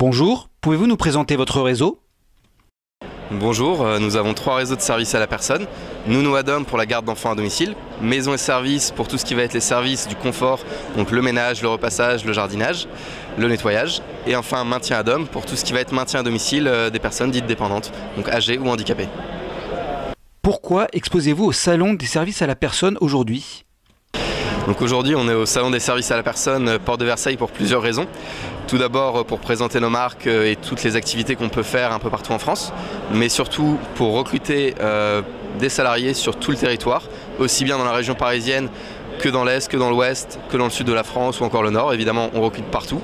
Bonjour, pouvez-vous nous présenter votre réseau? Bonjour, nous avons 3 réseaux de services à la personne. Nounou Adam pour la garde d'enfants à domicile, Maison et services pour tout ce qui va être les services du confort, donc le ménage, le repassage, le jardinage, le nettoyage. Et enfin Maintien Adam pour tout ce qui va être maintien à domicile des personnes dites dépendantes, donc âgées ou handicapées. Pourquoi exposez-vous au salon des services à la personne aujourd'hui? Donc aujourd'hui on est au salon des services à la personne Porte de Versailles pour plusieurs raisons. Tout d'abord pour présenter nos marques et toutes les activités qu'on peut faire un peu partout en France, mais surtout pour recruter des salariés sur tout le territoire, aussi bien dans la région parisienne que dans l'Est, que dans l'Ouest, que dans le sud de la France ou encore le Nord. Évidemment on recrute partout,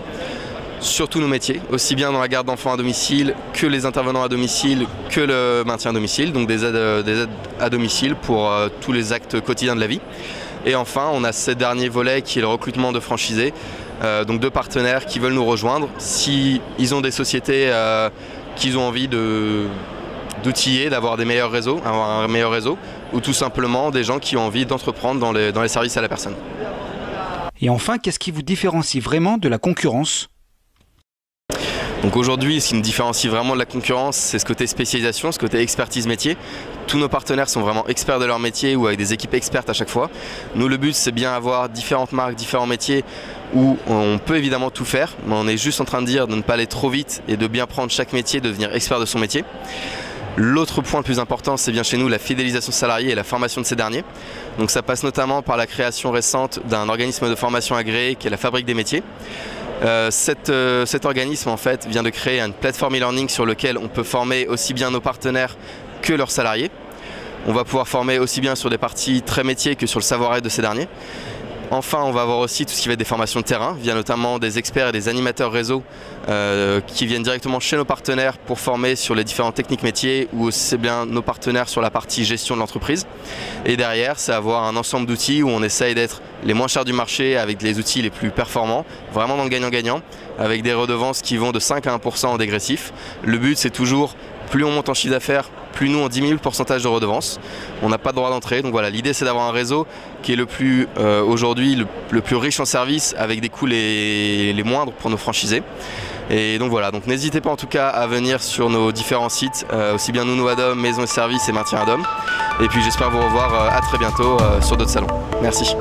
sur tous nos métiers, aussi bien dans la garde d'enfants à domicile que les intervenants à domicile, que le maintien à domicile, donc des aides à domicile pour tous les actes quotidiens de la vie. Et enfin, on a ce dernier volet qui est le recrutement de franchisés, donc de partenaires qui veulent nous rejoindre. Si ils ont des sociétés qu'ils ont envie d'outiller, d'avoir des meilleurs réseaux, avoir un meilleur réseau, ou tout simplement des gens qui ont envie d'entreprendre dans les services à la personne. Et enfin, qu'est-ce qui vous différencie vraiment de la concurrence? Donc aujourd'hui, ce qui nous différencie vraiment de la concurrence, c'est ce côté spécialisation, ce côté expertise métier. Tous nos partenaires sont vraiment experts de leur métier ou avec des équipes expertes à chaque fois. Nous, le but, c'est bien avoir différentes marques, différents métiers où on peut évidemment tout faire, mais on est juste en train de dire de ne pas aller trop vite et de bien prendre chaque métier, de devenir expert de son métier. L'autre point le plus important, c'est bien chez nous la fidélisation salariée et la formation de ces derniers. Donc ça passe notamment par la création récente d'un organisme de formation agréé qui est la Fabrique des métiers. Cet organisme en fait vient de créer une plateforme e-learning sur laquelle on peut former aussi bien nos partenaires que leurs salariés. On va pouvoir former aussi bien sur des parties très métiers que sur le savoir-être de ces derniers. Enfin, on va avoir aussi tout ce qui va être des formations de terrain, via notamment des experts et des animateurs réseau qui viennent directement chez nos partenaires pour former sur les différentes techniques métiers ou aussi bien nos partenaires sur la partie gestion de l'entreprise. Et derrière, c'est avoir un ensemble d'outils où on essaye d'être les moins chers du marché avec les outils les plus performants, vraiment dans le gagnant-gagnant, avec des redevances qui vont de 5 à 1% en dégressif. Le but, c'est toujours, plus on monte en chiffre d'affaires, plus nous on diminue le pourcentage de redevance. On n'a pas de droit d'entrée, donc voilà, l'idée c'est d'avoir un réseau qui est le plus aujourd'hui le plus riche en services avec des coûts les moindres pour nos franchisés. Et donc voilà, donc n'hésitez pas en tout cas à venir sur nos différents sites, aussi bien Nounou Adam, Maison et services et Maintien Adam. Et puis j'espère vous revoir à très bientôt sur d'autres salons. Merci.